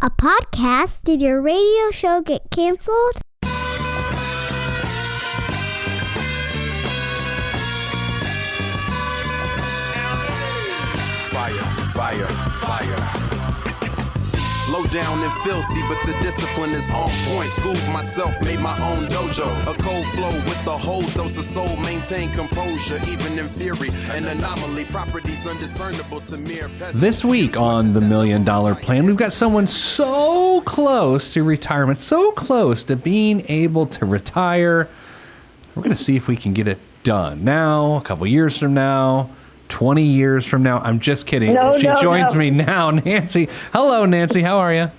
A podcast? Did your radio show get canceled? Fire. Low down and filthy, but the discipline is on point. Schooled myself, made my own dojo. A cold flow with the whole dose of soul. Maintain composure, even in theory. An anomaly, properties undiscernible to mere peasants. This week on the $1 Million Plan, we've got someone so close to retirement, so close to being able to retire. We're going to see if we can get it done now, a couple years from now, 20 years from now. I'm just kidding. She joins me now, Nancy. Hello, Nancy. How are you?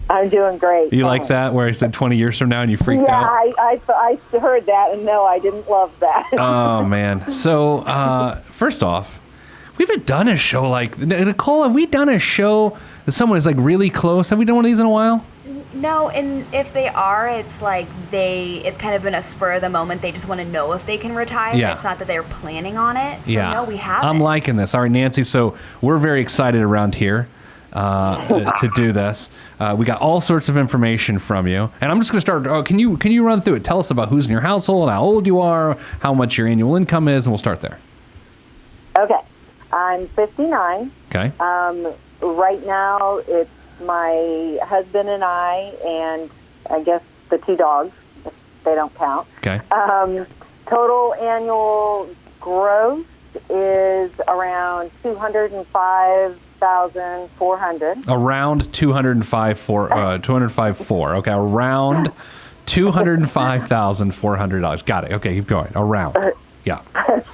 I'm doing great. You like that, where I said 20 years from now and you freaked out? Yeah, I heard that, and no, I didn't love that. Oh, man. So, first off, we haven't done a show like... Nicole, have we done a show that someone is, like, really close? Have we done one of these in a while? No, and if they are, it's like it's kind of been a spur of the moment. They just want to know if they can retire. Yeah. It's not that they're planning on it. So Yeah. no, we haven't. I'm liking this. All right, Nancy, so we're very excited around here to do this. We got all sorts of information from you. And I'm just going to start. Can you run through it? Tell us about who's in your household, how old you are, how much your annual income is, and we'll start there. Okay. I'm 59. Okay. Right now, it's my husband and I, and I guess the 2 dogs, if they don't count. Okay. Total annual gross is around $205,400. Around 205,400. Okay, around $205,400. Got it. Okay, keep going. Around. Yeah. All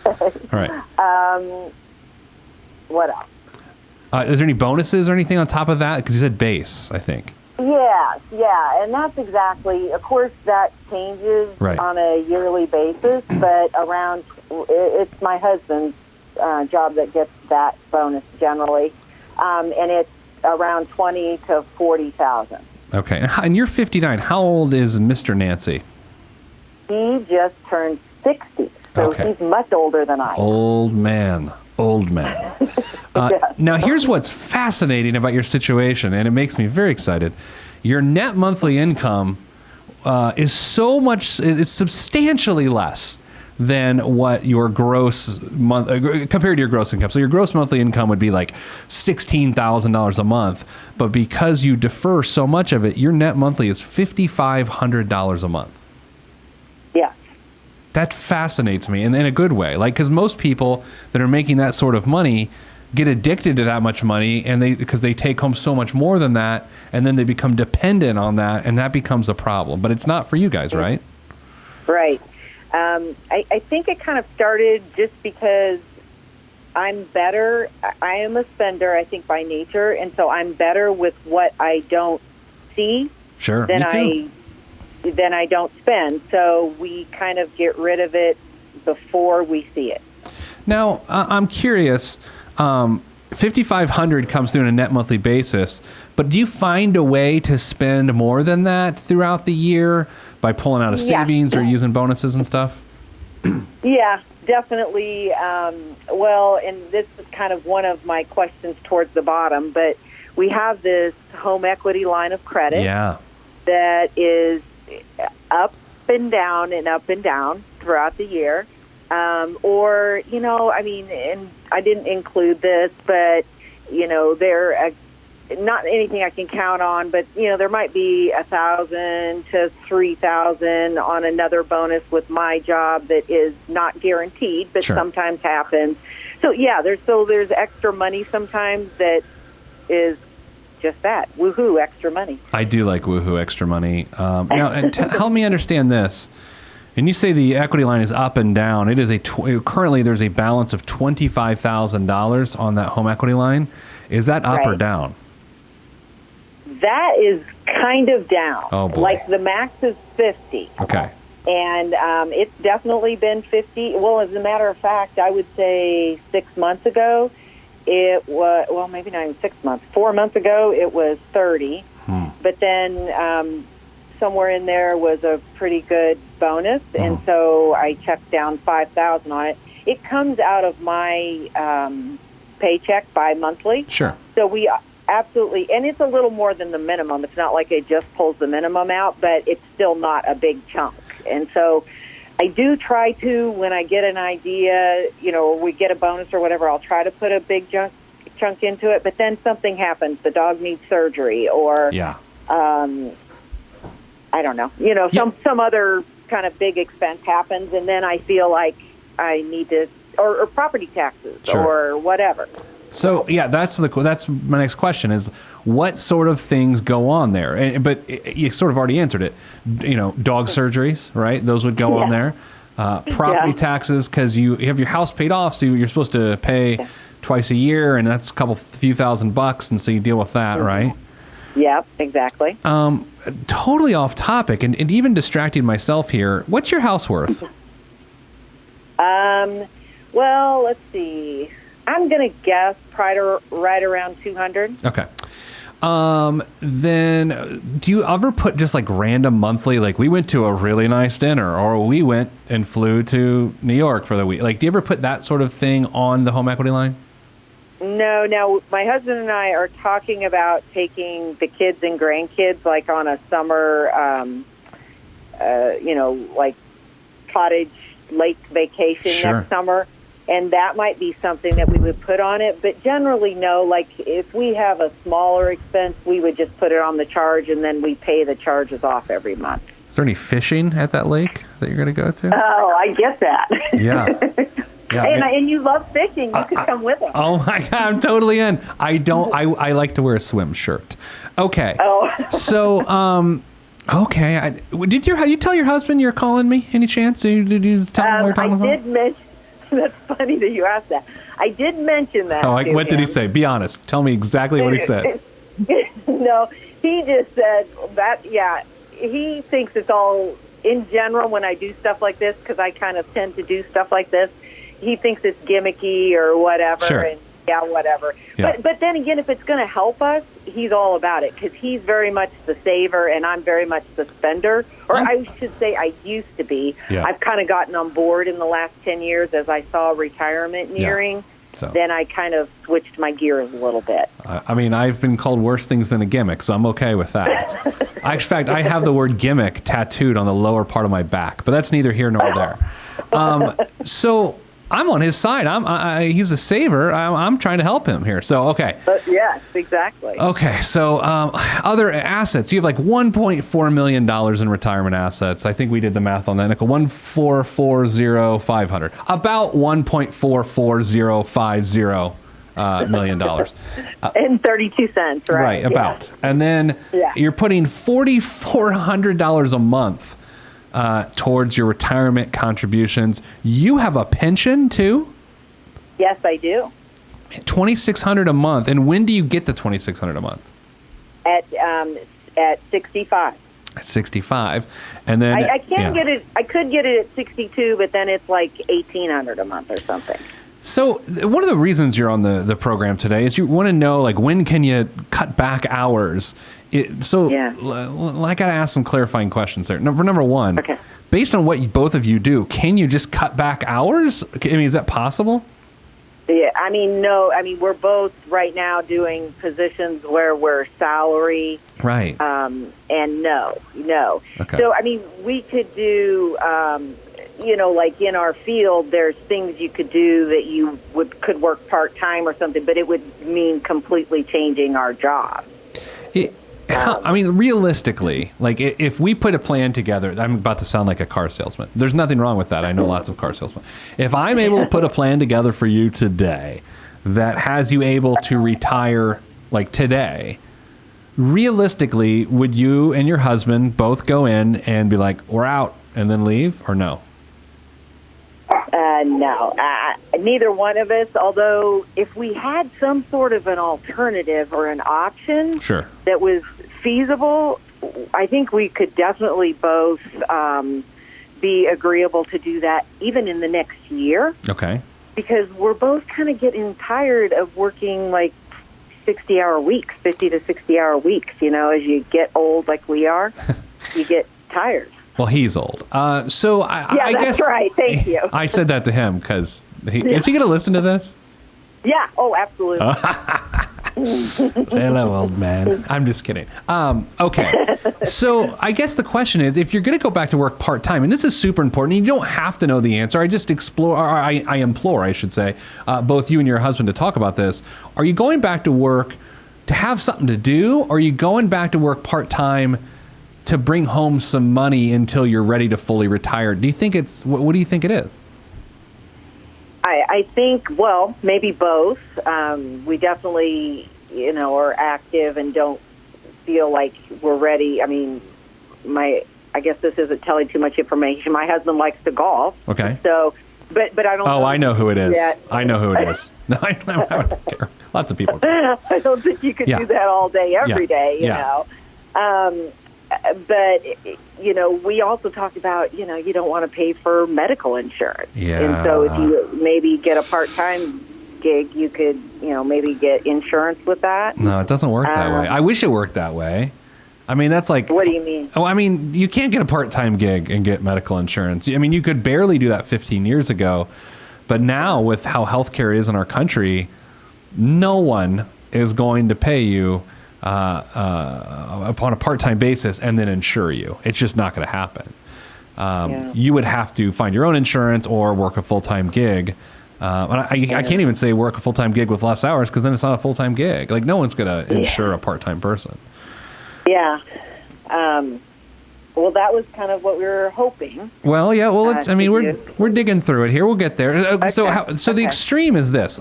right. What else? Is there any bonuses or anything on top of that? Because you said base, I think. Yeah, and that's exactly, of course, that changes Right. on a yearly basis, but it's my husband's job that gets that bonus generally, and it's around $20,000 to $40,000. Okay, and you're 59. How old is Mr. Nancy? He just turned 60, so Okay. he's much older than I am. Old man. Now, here's what's fascinating about your situation, and it makes me very excited. Your net monthly income is substantially less than what your gross compared to your gross income. So your gross monthly income would be like $16,000 a month, but because you defer so much of it, your net monthly is $5,500 a month. Yeah. That fascinates me in a good way. Like, because most people that are making that sort of money get addicted to that much money, and because they take home so much more than that, and then they become dependent on that, and that becomes a problem. But it's not for you guys, right? Right. I think it kind of started just because I'm better. I am a spender, I think, by nature, and so I'm better with what I don't see Sure. than Me too. then I don't spend. So we kind of get rid of it before we see it. Now, I'm curious. $5,500 comes through on a net monthly basis, but do you find a way to spend more than that throughout the year by pulling out of savings or using bonuses and stuff? Yeah, definitely. Well, and this is kind of one of my questions towards the bottom, but we have this home equity line of credit that is up and down throughout the year. Or, and I didn't include this, but, they're not anything I can count on, but, there might be $1,000 to $3,000 on another bonus with my job that is not guaranteed, but sometimes happens. So, yeah, there's extra money sometimes that is just that. Woohoo, extra money. I do like woohoo, extra money. Now, and help me understand this. And you say the equity line is up and down. It is currently there's a balance of $25,000 on that home equity line. Is that up or down? That is kind of down. Oh, boy. Like the max is 50. Okay. And it's definitely been 50. Well, as a matter of fact, I would say 6 months ago, it was, well, maybe not even 6 months. 4 months ago, it was 30. But then somewhere in there was a pretty good bonus, and so I checked down $5,000 on it. It comes out of my paycheck bi-monthly. Sure. So we absolutely. And it's a little more than the minimum. It's not like it just pulls the minimum out, but it's still not a big chunk. And so I do try to, when I get an idea, or we get a bonus or whatever, I'll try to put a big chunk into it. But then something happens. The dog needs surgery or, I don't know, some other kind of big expense happens. And then I feel like I need to, or property taxes or whatever. So that's my next question is what sort of things go on there? But you sort of already answered it. Dog surgeries, right? Those would go on there. Property taxes, because you have your house paid off, so you're supposed to pay twice a year, and that's a few $1,000, and so you deal with that, right? Yep, exactly. Totally off topic, and even distracting myself here. What's your house worth? Well, let's see. I'm going to guess right around 200. Okay. Then do you ever put just like random monthly, like we went to a really nice dinner or we went and flew to New York for the week? Like, do you ever put that sort of thing on the home equity line? No. Now, my husband and I are talking about taking the kids and grandkids like on a summer, like cottage lake vacation next summer. And that might be something that we would put on it. But generally, no. Like, if we have a smaller expense, we would just put it on the charge, and then we pay the charges off every month. Is there any fishing at that lake that you're going to go to? Oh, I get that. Yeah. Yeah, and you love fishing. You could come with us. Oh, my God. I'm totally in. I like to wear a swim shirt. Okay. Oh. So, okay. Did you tell your husband you're calling me? Any chance? Did you tell him we're talking about? I did mention. That's funny that you asked that. I did mention that. What did he say? Be honest. Tell me exactly what he said. No, he just said that, he thinks it's all, in general, when I do stuff like this, because I kind of tend to do stuff like this, he thinks it's gimmicky or whatever. Sure. And whatever. Yeah. But then again, if it's going to help us, he's all about it, because he's very much the saver and I'm very much the spender. Or I should say I used to be. Yeah. I've kind of gotten on board in the last 10 years as I saw retirement nearing. So. Then I kind of switched my gears a little bit. I mean, I've been called worse things than a gimmick, so I'm okay with that. In fact, I have the word gimmick tattooed on the lower part of my back, but that's neither here nor there. So I'm on his side. He's a saver. I'm trying to help him here. So, okay. Yes, exactly. Okay, so other assets. You have like $1.4 million in retirement assets. I think we did the math on that, Nicole. 1,440,500. About $1.44050 million. And 32 cents, right? Right, about. And then you're putting $4,400 a month towards your retirement contributions. You have a pension too? Yes, I do. $2,600 a month. And when do you get the $2,600 a month? At 65. At 65, and then I can't get it. I could get it at 62, but then it's like $1,800 a month or something. So one of the reasons you're on the program today is you want to know, like, when can you cut back hours? I got to ask some clarifying questions there. Number one, based on what both of you do, can you just cut back hours? I mean, is that possible? Yeah, I mean, no. I mean, we're both right now doing positions where we're salary. Right. And no. Okay. So, I mean, we could do, like in our field, there's things you could do that you could work part-time or something, but it would mean completely changing our job. I mean, realistically, like if we put a plan together, I'm about to sound like a car salesman. There's nothing wrong with that. I know lots of car salesmen. If I'm able to put a plan together for you today that has you able to retire like today, realistically, would you and your husband both go in and be like, we're out, and then leave, or no? No, neither one of us, although if we had some sort of an alternative or an option that was feasible, I think we could definitely both be agreeable to do that even in the next year. Okay. Because we're both kind of getting tired of working like 60-hour weeks, 50 to 60-hour weeks. As you get old like we are, you get tired. Well, he's old. I guess... that's right. Thank you. I said that to him because... Is he going to listen to this? Yeah. Oh, absolutely. Hello, old man. I'm just kidding. Okay. So I guess the question is, if you're going to go back to work part-time, and this is super important, you don't have to know the answer. I just I implore, I should say, both you and your husband to talk about this. Are you going back to work to have something to do? Or are you going back to work part-time to bring home some money until you're ready to fully retire? Do you think what do you think it is? I think, well, maybe both. We definitely, are active and don't feel like we're ready. I mean, I guess this isn't telling too much information. My husband likes to golf. Okay. So, but I don't know. Oh, I know who it is. Yet. I know who it is. No, I don't care. Lots of people. I don't think you could do that all day, every day, you know. But, we also talked about, you don't want to pay for medical insurance. Yeah. And so if you maybe get a part-time gig, you could, maybe get insurance with that. No, it doesn't work that way. I wish it worked that way. I mean, that's like... What do you mean? Oh, I mean, you can't get a part-time gig and get medical insurance. I mean, you could barely do that 15 years ago. But now, with how healthcare is in our country, no one is going to pay you upon a part-time basis and then insure you. It's just not going to happen. You would have to find your own insurance or work a full-time gig. I can't even say work a full-time gig with less hours because then it's not a full-time gig. Like, no one's going to insure a part-time person. Yeah. Well, that was kind of what we were hoping. Well, yeah. Well, we're digging through it here. We'll get there. Okay. So the extreme is this.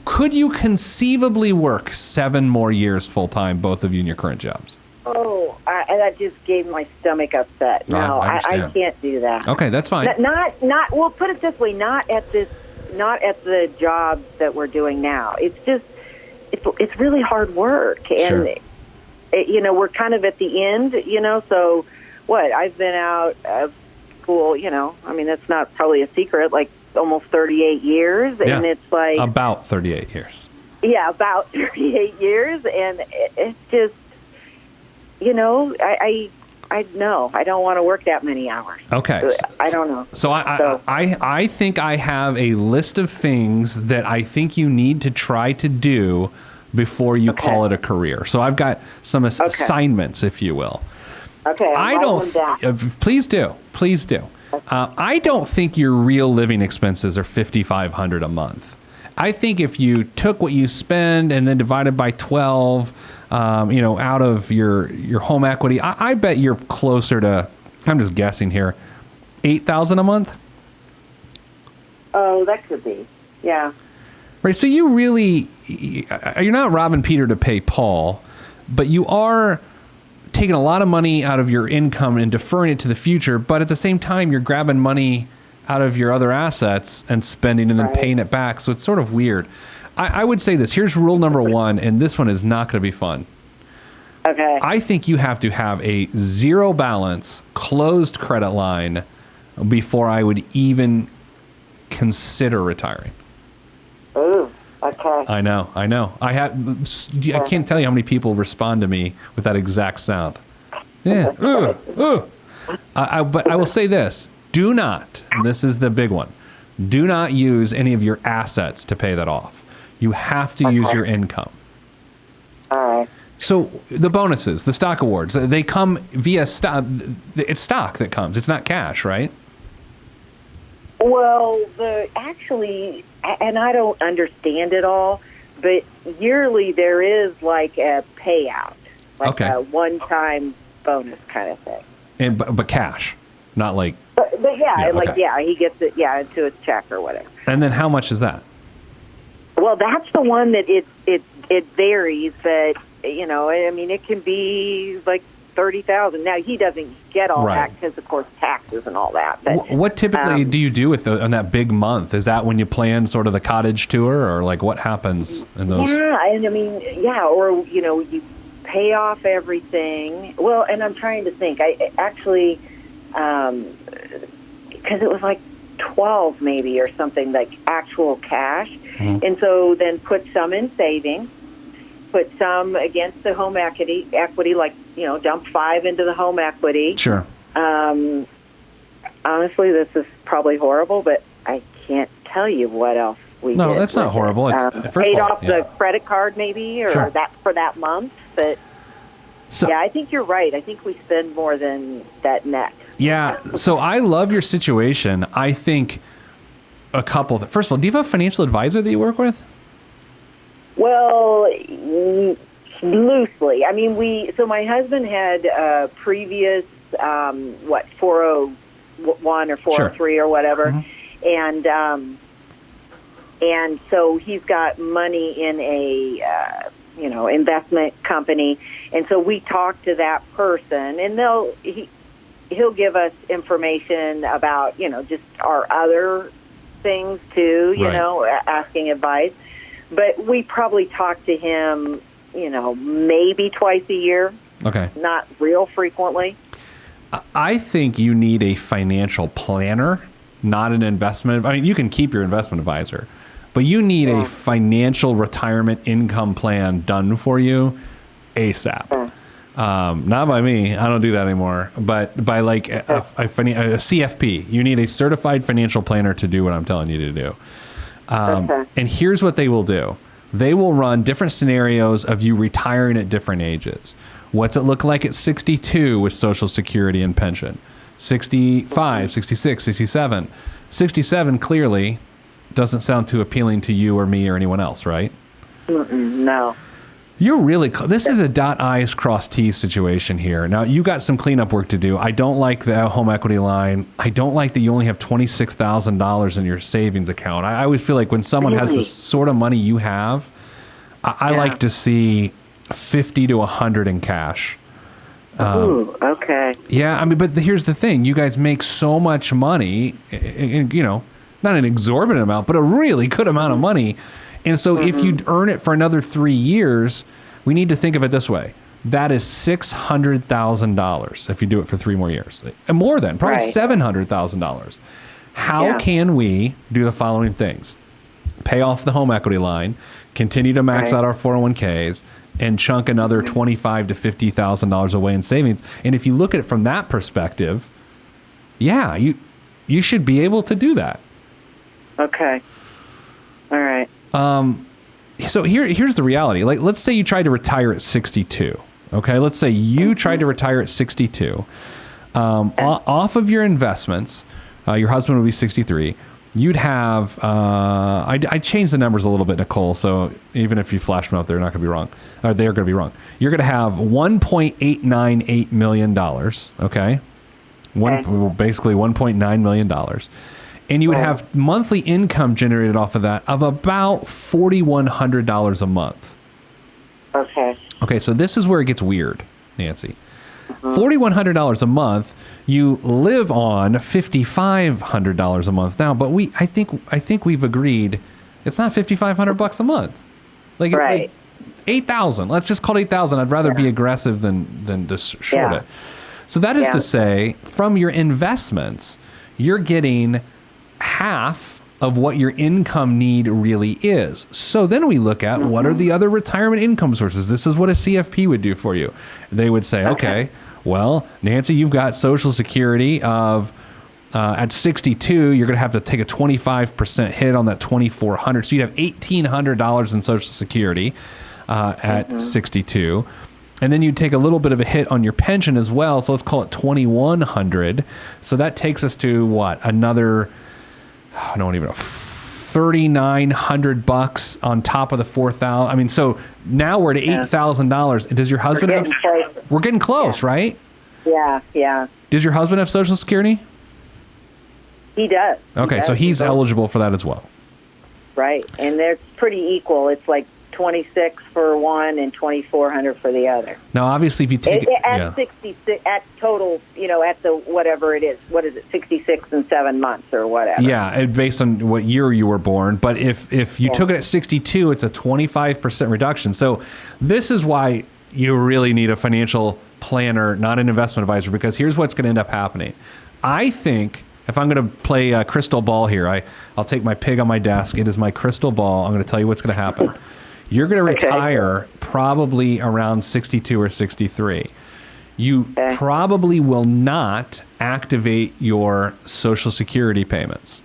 Could you conceivably work 7 more years full-time, both of you in your current jobs? Oh, that just gave my stomach upset. No, I can't do that. Okay, that's fine. Not. Well, put it this way: not at the job that we're doing now. It's just, it's really hard work, and we're kind of at the end. So what? I've been out of school. I mean, that's not probably a secret. Like almost 38 years, and it's like about 38 years. Yeah, about 38 years, and it's just. I know I don't want to work that many hours. Okay. I don't know. So I think I have a list of things that I think you need to try to do before you call it a career. So I've got some assignments, if you will. Okay. Please do. Please do. I don't think your real living expenses are $5,500 a month. I think if you took what you spend and then divided by 12, out of your home equity, I bet you're closer to, I'm just guessing here, $8,000 a month. Oh, that could be. Yeah. Right. So you're not robbing Peter to pay Paul, but you are taking a lot of money out of your income and deferring it to the future. But at the same time, you're grabbing money out of your other assets and spending and then paying it back. So it's sort of weird. I would say this. Here's rule number 1, and this one is not going to be fun. Okay. I think you have to have a zero balance, closed credit line before I would even consider retiring. Ooh, okay. I know. I can't tell you how many people respond to me with that exact sound. Yeah. But I will say this. Do not, and this is the big one, do not use any of your assets to pay that off. You have to use your income. All right. So the bonuses, the stock awards, they come via stock. It's stock that comes. It's not cash, right? Well, actually, and I don't understand it all, but yearly there is like a payout, like a one-time bonus kind of thing. But cash, not like... But he gets it, into his check or whatever. And then how much is that? Well, that's the one that it varies, but, it can be like $30,000. Now, he doesn't get all that because, of course, taxes and all that. But what typically do you do on that big month? Is that when you plan sort of the cottage tour, or like what happens in those? Yeah, or, you pay off everything. Well, and I'm trying to think. I actually... because it was like 12 maybe or something, like actual cash. Mm-hmm. And so then put some in savings, put some against the home equity, like, dump 5 into the home equity. Sure. Honestly, this is probably horrible, but I can't tell you what else No, that's not horrible. It's paid off the credit card maybe, or that for that month. But I think you're right. I think we spend more than that net. Yeah. So I love your situation. I think a couple. First of all, do you have a financial advisor that you work with? Well, loosely. I mean, so my husband had a previous 401 or 403 or whatever, and so he's got money in a investment company, and so we talk to that person, and he'll give us information about just our other things too, asking advice, but we probably talk to him maybe twice a year. Okay. Not real frequently. I think you need a financial planner, not an investment. I mean, you can keep your investment advisor, but you need a financial retirement income plan done for you ASAP. Not by me. I don't do that anymore. But by like a CFP. You need a certified financial planner to do what I'm telling you to do. And here's what they will do. They will run different scenarios of you retiring at different ages. What's it look like at 62 with Social Security and pension? 65, 66, 67. 67 clearly doesn't sound too appealing to you or me or anyone else, right? No. You're really this is a dot I's cross T's situation here. Now, you got some cleanup work to do. I don't like the home equity line. I don't like that you only have $26,000 in your savings account. I always feel like when someone has the sort of money you have, I like to see 50 to 100 in cash. Ooh, okay. Yeah, I mean, but here's the thing. You guys make so much money, not an exorbitant amount, but a really good amount of money. And so if you earn it for another 3 years, we need to think of it this way. That is $600,000 if you do it for 3 more years. And more than, probably $700,000. How can we do the following things? Pay off the home equity line, continue to max out our 401ks, and chunk another $25,000 to $50,000 away in savings. And if you look at it from that perspective, you should be able to do that. Okay. All right. So here's the reality. Like, let's say you tried to retire at 62. Okay, let's say you tried to retire at 62. Off of your investments, your husband would be 63. You'd have, I changed the numbers a little bit, Nicole, so even if you flash them out, they're not going to be wrong. Or they're going to be wrong. You're going to have $1.898 million, okay? Basically $1.9 million. And you would have monthly income generated off of that of about $4,100 a month. Okay, so this is where it gets weird, Nancy. $4,100 a month. You live on $5,500 a month now, but I think we've agreed it's not $5,500 a month. Like it's like $8,000. Let's just call it $8,000. I'd rather be aggressive than just short it. So that is to say, from your investments, you're getting half of what your income need really is. So then we look at what are the other retirement income sources. This is what a CFP would do for you. They would say, okay, well, Nancy, you've got Social Security of at 62, you're going to have to take a 25% hit on that $2,400. So you have $1,800 in Social Security at 62. And then you take a little bit of a hit on your pension as well. So let's call it $2,100. So that takes us to what? Another, I don't even know, $3,900 on top of the $4,000. I mean, so now we're at $8,000. Does your husband have? We're getting close, right? Yeah. Does your husband have Social Security? He does. Okay, so he's eligible for that as well. Right, and they're pretty equal. It's like $2,600 for one and $2,400 for the other. Now, obviously, if you take it at 66 at total, at the whatever it is, what is it, 66 and 7 months or whatever? Yeah, based on what year you were born. But if you took it at 62, it's a 25% reduction. So this is why you really need a financial planner, not an investment advisor, because here's what's going to end up happening. I think if I'm going to play a crystal ball here, I'll take my pig on my desk. It is my crystal ball. I'm going to tell you what's going to happen. You're going to retire probably around 62 or 63. You probably will not activate your Social Security payments.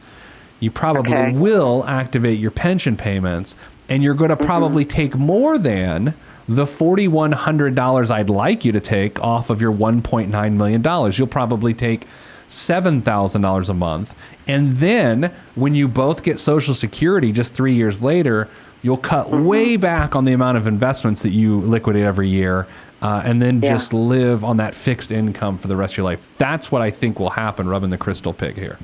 you probably will activate your pension payments, and you're going to probably take more than the $4,100 I'd like you to take off of your $1.9 million. You'll probably take $7,000 a month. And then when you both get Social Security just 3 years later, you'll cut way back on the amount of investments that you liquidate every year, and then just live on that fixed income for the rest of your life. That's what I think will happen, rubbing the crystal pig here.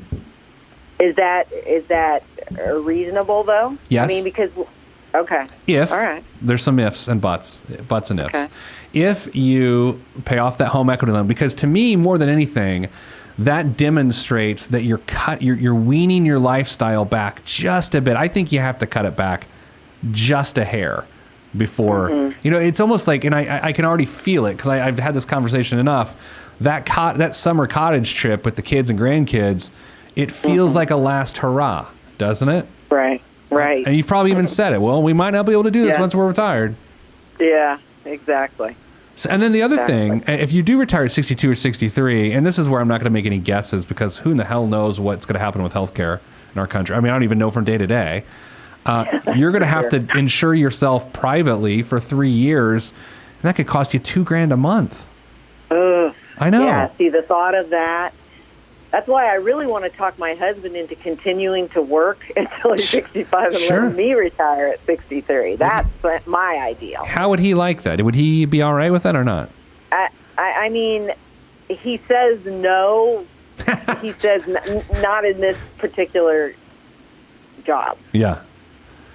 Is that reasonable, though? Yes. I mean, because... Okay. If, all right. There's some ifs and buts and ifs. Okay. If you pay off that home equity loan, because to me, more than anything, that demonstrates that you're weaning your lifestyle back just a bit. I think you have to cut it back just a hair before, it's almost like, and I can already feel it because I've had this conversation enough, that summer cottage trip with the kids and grandkids, it feels like a last hurrah, doesn't it? Right. Right. And you've probably even said it. Well, we might not be able to do this once we're retired. Yeah, exactly. So, and then the other thing, if you do retire at 62 or 63, and this is where I'm not going to make any guesses because who in the hell knows what's going to happen with healthcare in our country. I mean, I don't even know from day to day. You're going to have to insure yourself privately for 3 years, and that could cost you $2,000 a month. I know. Yeah, see, the thought of that. That's why I really want to talk my husband into continuing to work until he's 65 and let me retire at 63. That's my ideal. How would he like that? Would he be all right with that or not? I mean, he says no. He says not in this particular job. Yeah.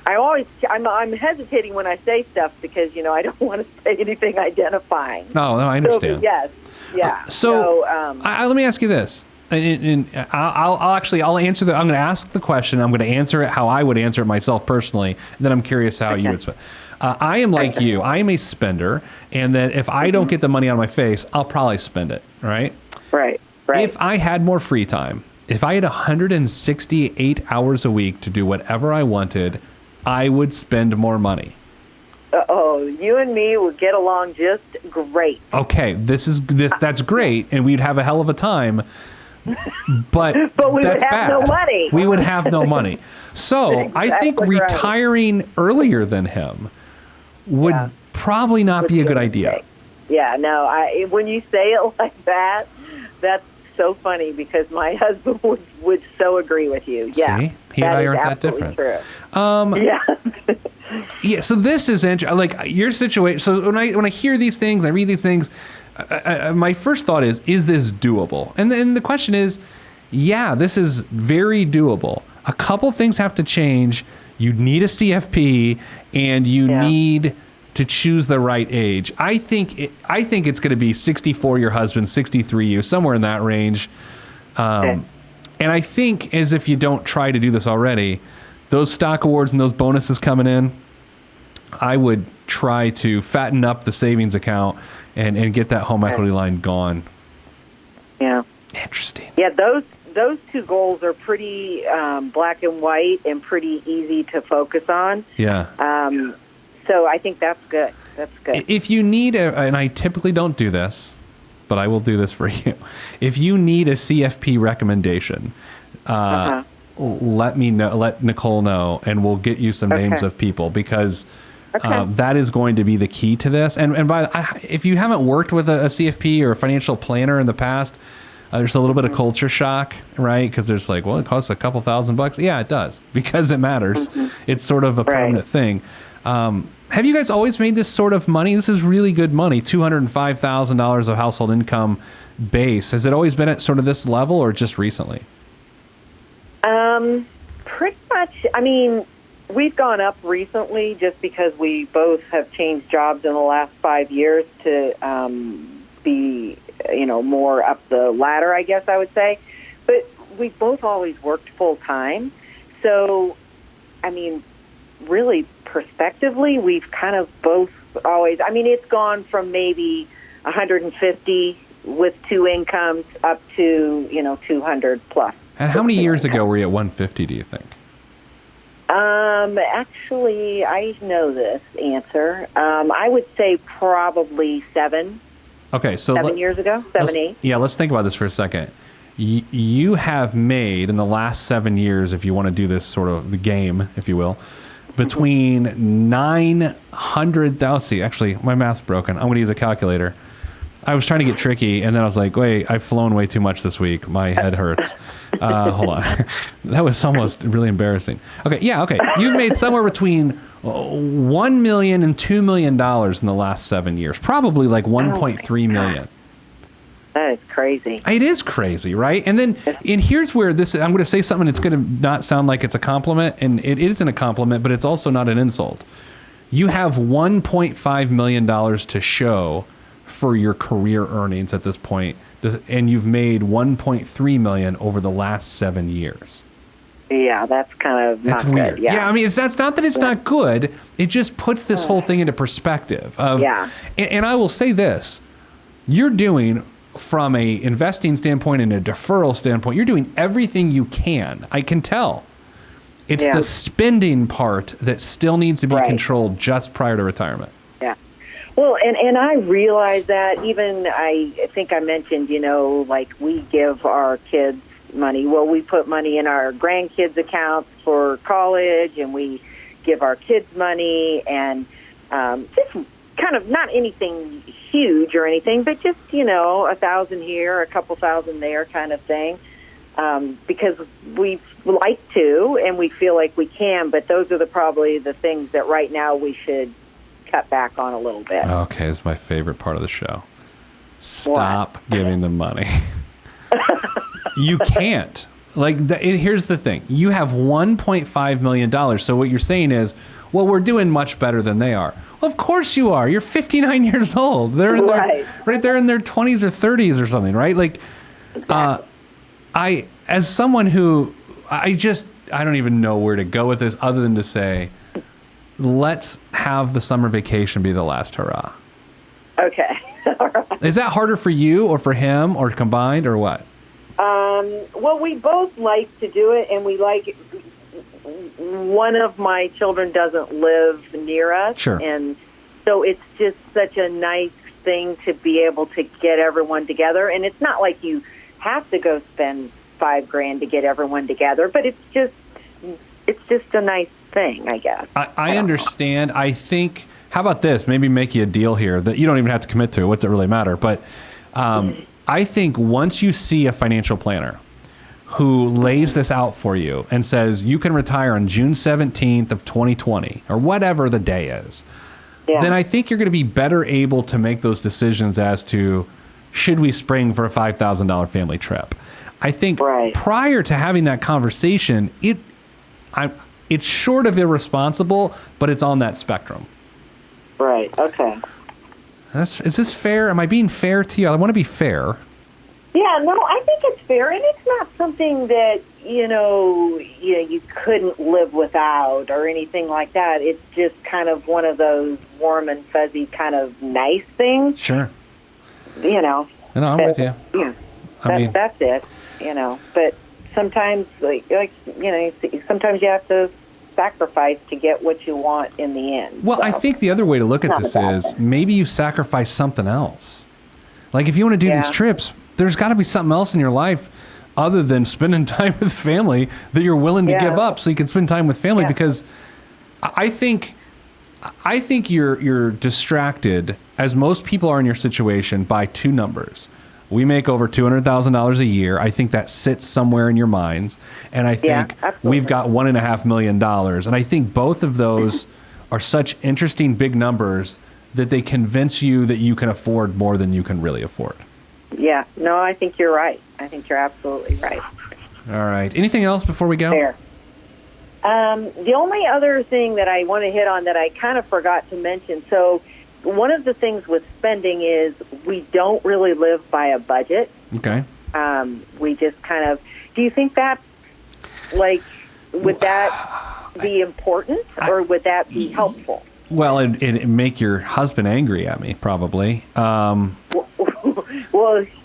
I'm hesitating when I say stuff because, I don't want to say anything identifying. Oh, no, I understand. So, yes. Yeah. Let me ask you this. And I'll answer I'm going to ask the question. I'm going to answer it how I would answer it myself personally. And then I'm curious how you would spend. I am like you. I am a spender, and that if I don't get the money out of my face, I'll probably spend it. Right. Right. If I had more free time, if I had 168 hours a week to do whatever I wanted, I would spend more money. You and me would get along just great. Okay, that's great, and we'd have a hell of a time. But we would have bad. No money. We would have no money. So exactly I think retiring earlier than him would probably not be a good idea. Yeah, no. When you say it like that, that's so funny because my husband would so agree with you. Yeah, see? He and I aren't that different. True. Yeah. So this is interesting. Like your situation. So when I hear these things, I read these things. My first thought is this doable? And then the question is, this is very doable. A couple things have to change. You need a CFP, and you need to choose the right age. I think it's going to be 64 your husband, 63 you, somewhere in that range. And I think as if you don't try to do this already, those stock awards and those bonuses coming in, I would try to fatten up the savings account and get that home equity line gone. Yeah. Interesting. Yeah, those two goals are pretty black and white and pretty easy to focus on. Yeah. So I think that's good. That's good. If you need and I typically don't do this, but I will do this for you. If you need a CFP recommendation, let me know. Let Nicole know, and we'll get you some names of people because that is going to be the key to this. And if you haven't worked with a CFP or a financial planner in the past, there's a little bit of culture shock, right? Because there's like, well, it costs a couple $1,000. Yeah, it does because it matters. It's sort of a permanent thing. Have you guys always made this sort of money? This is really good money, $205,000 of household income base. Has it always been at sort of this level or just recently? Pretty much. I mean, we've gone up recently just because we both have changed jobs in the last 5 years to be, more up the ladder, I guess I would say. But we've both always worked full time. So, I mean, really, prospectively, we've kind of both always, it's gone from maybe 150 with two incomes up to, 200 plus. And how many years ago were you at 150, do you think? Actually, I know this answer. I would say probably 7. Okay, so 7 years ago, 7, 8. Yeah, let's think about this for a second. you have made in the last 7 years, if you want to do this sort of the game, if you will, between 900,000. See, actually, my math's broken. I'm going to use a calculator. I was trying to get tricky, and then I was like, wait, I've flown way too much this week. My head hurts. Hold on. That was almost really embarrassing. Okay, yeah, okay. You've made somewhere between $1 million and $2 million in the last 7 years. Probably like 1.3 million. That is crazy. It is crazy, right? And here's where I'm going to say something that's going to not sound like it's a compliment, and it isn't a compliment, but it's also not an insult. You have $1.5 million to show for your career earnings at this point, and you've made $1.3 million over the last 7 years. Yeah, that's kind of not weird. Good. Yeah, I mean, that's not that it's not good. It just puts this whole thing into perspective. And I will say this: you're doing, from a investing standpoint and a deferral standpoint, you're doing everything you can. I can tell. It's the spending part that still needs to be controlled just prior to retirement. Yeah. Well, and I realize that even I think I mentioned, like we give our kids money. Well, we put money in our grandkids' accounts for college, and we give our kids money, and just kind of not anything huge or anything, but just, $1,000 here, a couple thousand there kind of thing, because we like to, and we feel like we can, but those are probably the things that right now we should cut back on a little bit. Okay, this is my favorite part of the show. Stop giving them money. You can't. Here's the thing. You have $1.5 million. So what you're saying is, well, we're doing much better than they are. Well, of course you are. You're 59 years old. They're in they're in their 20s or 30s or something, right? Exactly. As someone who, I don't even know where to go with this other than to say, let's have the summer vacation be the last hurrah. Okay. All right. Is that harder for you or for him or combined or what? Well, we both like to do it, and we like one of my children doesn't live near us. Sure. And so it's just such a nice thing to be able to get everyone together. And it's not like you have to go spend $5,000 to get everyone together, but it's just a nice thing, I guess. I understand. I think, how about this? Maybe make you a deal here that you don't even have to commit to. What's it really matter? But I think once you see a financial planner who lays this out for you and says you can retire on June 17th of 2020 or whatever the day is, then I think you're going to be better able to make those decisions as to should we spring for a $5,000 family trip. I think prior to having that conversation, it's short of irresponsible, but it's on that spectrum. Right. Okay. Is this fair? Am I being fair to you? I want to be fair. Yeah, no, I think it's fair, and it's not something that, you couldn't live without or anything like that. It's just kind of one of those warm and fuzzy kind of nice things. Sure. No, I'm with you. Yeah, that's it, But sometimes, sometimes you have to sacrifice to get what you want in the end. Well, I think the other way to look at this is maybe you sacrifice something else. Like if you want to do these trips, there's got to be something else in your life other than spending time with family that you're willing to give up so you can spend time with family, because I think you're distracted, as most people are in your situation, by two numbers. We make over $200,000 a year. I think that sits somewhere in your minds. And I think we've got $1.5 million. And I think both of those are such interesting big numbers that they convince you that you can afford more than you can really afford. Yeah. No, I think you're right. I think you're absolutely right. All right. Anything else before we go? Fair. The only other thing that I want to hit on that I kind of forgot to mention, so one of the things with spending is we don't really live by a budget. Okay. We just kind of, do you think that, would that be important or would that be helpful? Well, it'd make your husband angry at me, probably. Well,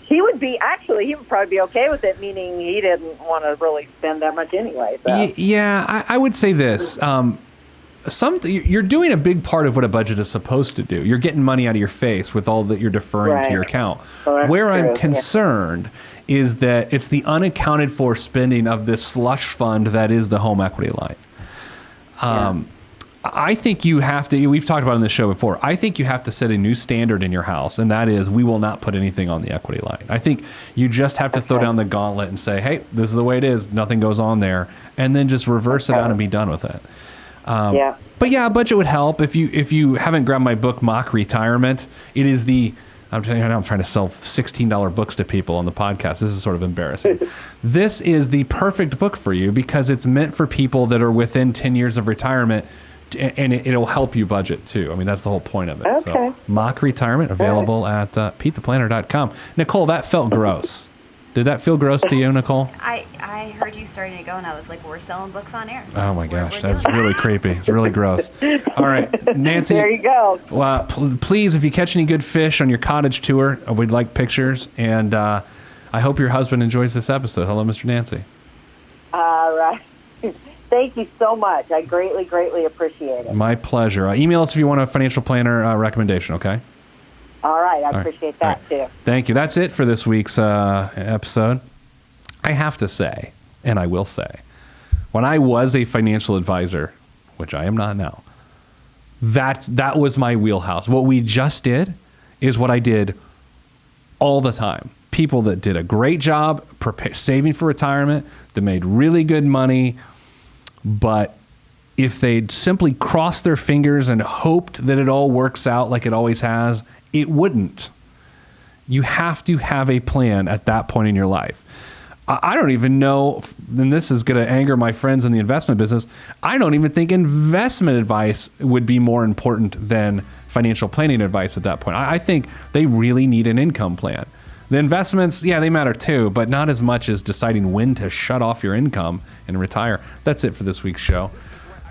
he would probably be okay with it, meaning he didn't want to really spend that much anyway. So. Yeah, I would say this. you're doing a big part of what a budget is supposed to do. You're getting money out of your face with all that you're deferring to your account. Well, Where I'm true. concerned is that it's the unaccounted for spending of this slush fund that is the home equity line. I think you have to, we've talked about it in this show before, I think you have to set a new standard in your house, and that is we will not put anything on the equity line. I think you just have to throw down the gauntlet and say, hey, this is the way it is, nothing goes on there, and then just reverse it out and be done with it. But yeah, a budget would help. If you haven't grabbed my book, Mock Retirement, it is I'm telling you right now, I'm trying to sell $16 books to people on the podcast. This is sort of embarrassing. This is the perfect book for you because it's meant for people that are within 10 years of retirement, and it'll help you budget too. I mean, that's the whole point of it. Okay. So, Mock Retirement, available at PeteThePlanner.com. Nicole, that felt gross. Did that feel gross to you, Nicole? I heard you starting to go, and I was like, we're selling books on air. Oh my gosh, that's really creepy. It's really gross. All right, Nancy. There you go. Well, please, if you catch any good fish on your cottage tour, we'd like pictures. And I hope your husband enjoys this episode. Hello, Mr. Nancy. All right. Thank you so much. I greatly, greatly appreciate it. My pleasure. Email us if you want a financial planner recommendation, okay? All right. I appreciate that, too. Thank you. That's it for this week's episode. I have to say, and I will say, when I was a financial advisor, which I am not now, that was my wheelhouse. What we just did is what I did all the time. People that did a great job saving for retirement, that made really good money, but if they'd simply crossed their fingers and hoped that it all works out like it always has, it wouldn't. You have to have a plan at that point in your life. I don't even know, and this is going to anger my friends in the investment business, I don't even think investment advice would be more important than financial planning advice at that point. I think they really need an income plan. The investments, yeah, they matter too, but not as much as deciding when to shut off your income and retire. That's it for this week's show.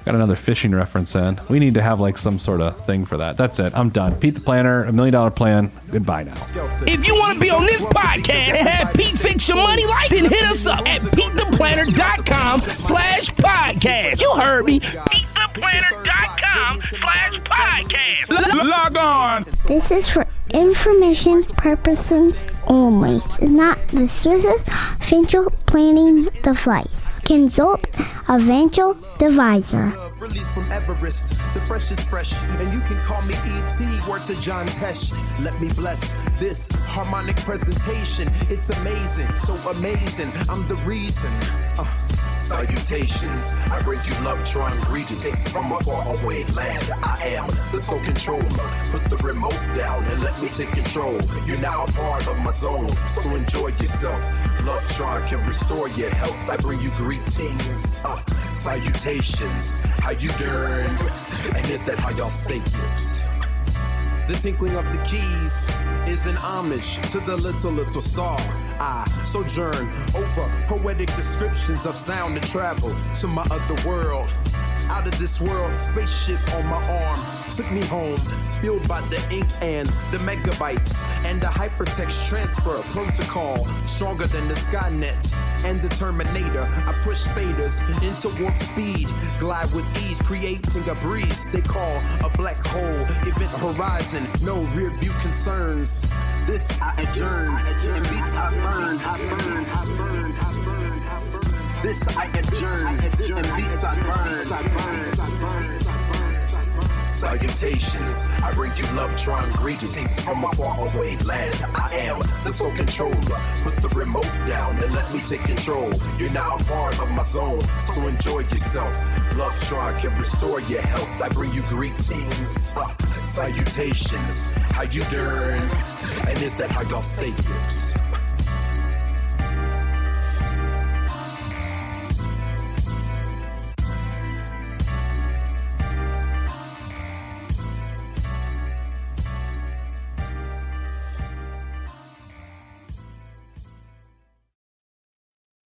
Got another fishing reference in. We need to have like some sort of thing for that. That's it. I'm done. Pete the Planner, $1 Million Plan. Goodbye now. If you want to be on this podcast and have Pete fix your money life, then hit us up at PeteThePlanner.com/podcast. You heard me. PeteThePlanner.com/podcast. Log on. This is for information purposes only. It's not the Swiss financial planning device. Consult a financial advisor. Released from Everest, the fresh is fresh, and you can call me E.T. Word to John Tesh. Let me bless this harmonic presentation. It's amazing, so amazing. I'm the reason. Salutations, I bring you love, trying greetings from a faraway land. I am the sole controller. Put the remote down and let me take control. You're now a part of my zone, so enjoy yourself. Love Tron can restore your health. I bring you greetings, salutations. How you doing? And is that how y'all say it? The tinkling of the keys is an homage to the little star. I sojourn over poetic descriptions of sound and travel to my other world. Out of this world, spaceship on my arm took me home, fueled by the ink and the megabytes and the hypertext transfer protocol, stronger than the Skynet and the Terminator. I push faders into warp speed, glide with ease, creating a breeze they call a black hole. Event horizon, no rear view concerns. This I adjourn, and beats I burn. This I adjourn, and beats I burn. Salutations, I bring you love, trying greetings from a faraway land. I am the sole controller. Put the remote down and let me take control. You're now a part of my zone, so enjoy yourself. Love Tron can restore your health. I bring you greetings, salutations. How you doing? And is that how y'all say it?